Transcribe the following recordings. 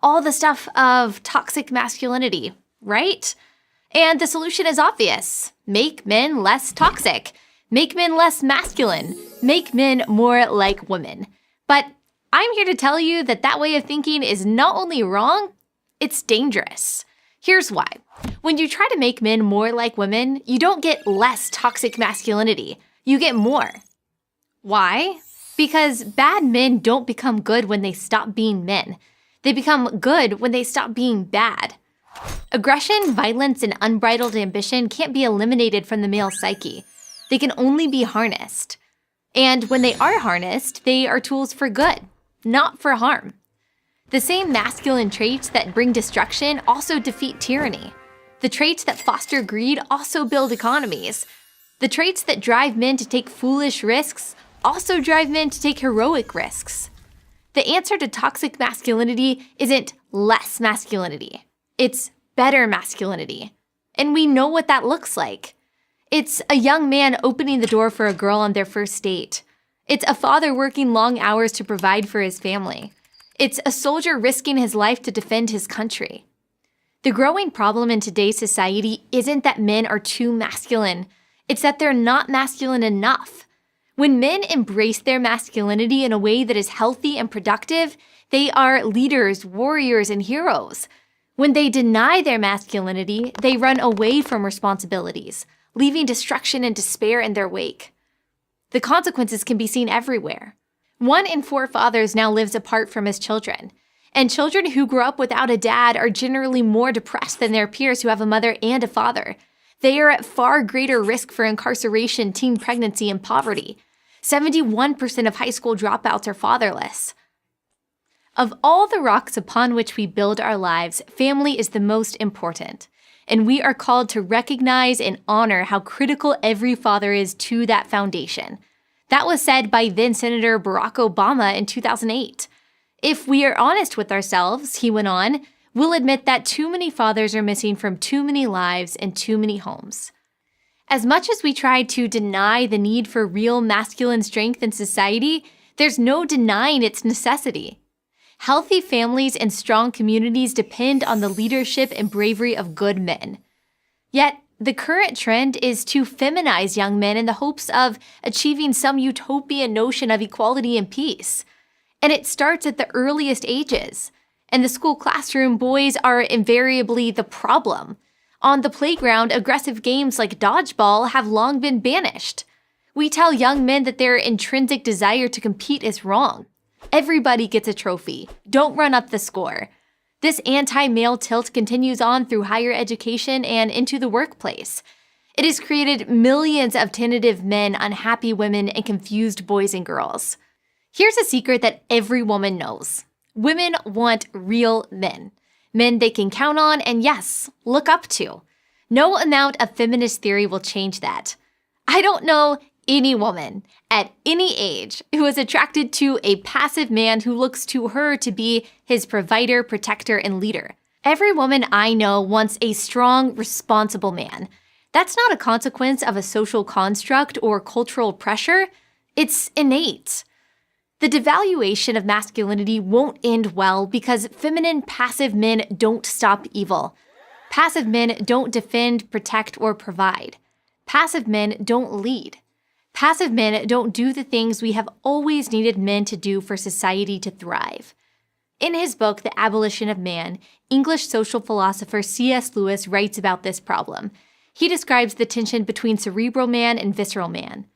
all the stuff of toxic masculinity, right? And the solution is obvious. Make men less toxic. Make men less masculine. Make men more like women. But I'm here to tell you that that way of thinking is not only wrong, it's dangerous. Here's why. When you try to make men more like women, you don't get less toxic masculinity. You get more. Why? Because bad men don't become good when they stop being men. They become good when they stop being bad. Aggression, violence, and unbridled ambition can't be eliminated from the male psyche. They can only be harnessed. And when they are harnessed, they are tools for good, not for harm. The same masculine traits that bring destruction also defeat tyranny. The traits that foster greed also build economies. The traits that drive men to take foolish risks also drive men to take heroic risks. The answer to toxic masculinity isn't less masculinity. It's better masculinity. And we know what that looks like. It's a young man opening the door for a girl on their first date. It's a father working long hours to provide for his family. It's a soldier risking his life to defend his country. The growing problem in today's society isn't that men are too masculine. It's that they're not masculine enough. When men embrace their masculinity in a way that is healthy and productive, they are leaders, warriors, and heroes. When they deny their masculinity, they run away from responsibilities, leaving destruction and despair in their wake. The consequences can be seen everywhere. 1 in 4 fathers now lives apart from his children. And children who grew up without a dad are generally more depressed than their peers who have a mother and a father. They are at far greater risk for incarceration, teen pregnancy, and poverty. 71% of high school dropouts are fatherless. Of all the rocks upon which we build our lives, family is the most important. And we are called to recognize and honor how critical every father is to that foundation. That was said by then Senator Barack Obama in 2008. If we are honest with ourselves, he went on, we'll admit that too many fathers are missing from too many lives and too many homes. As much as we try to deny the need for real masculine strength in society, there's no denying its necessity. Healthy families and strong communities depend on the leadership and bravery of good men. Yet, the current trend is to feminize young men in the hopes of achieving some utopian notion of equality and peace. And it starts at the earliest ages. In the school classroom, boys are invariably the problem. On the playground, aggressive games like dodgeball have long been banished. We tell young men that their intrinsic desire to compete is wrong. Everybody gets a trophy. Don't run up the score. This anti-male tilt continues on through higher education and into the workplace. It has created millions of tentative men, unhappy women, and confused boys and girls. Here's a secret that every woman knows. Women want real men. Men they can count on and, yes, look up to. No amount of feminist theory will change that. I don't know any woman at any age who is attracted to a passive man who looks to her to be his provider, protector, and leader. Every woman I know wants a strong, responsible man. That's not a consequence of a social construct or cultural pressure. It's innate. The devaluation of masculinity won't end well because feminine, passive men don't stop evil. Passive men don't defend, protect, or provide. Passive men don't lead. Passive men don't do the things we have always needed men to do for society to thrive. In his book, The Abolition of Man, English social philosopher C.S. Lewis writes about this problem. He describes the tension between cerebral man and visceral man.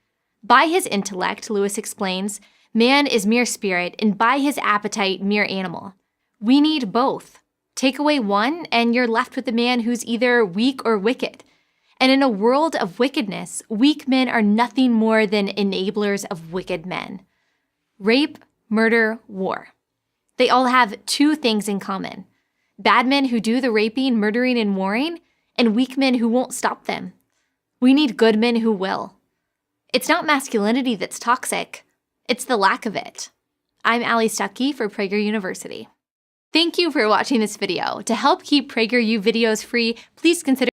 By his intellect, Lewis explains, man is mere spirit, and by his appetite, mere animal. We need both. Take away one, and you're left with a man who's either weak or wicked. And in a world of wickedness, weak men are nothing more than enablers of wicked men. Rape, murder, war. They all have 2 things in common. Bad men who do the raping, murdering, and warring, and weak men who won't stop them. We need good men who will. It's not masculinity that's toxic. It's the lack of it. I'm Allie Stuckey for Prager University. Thank you for watching this video. To help keep PragerU videos free, please consider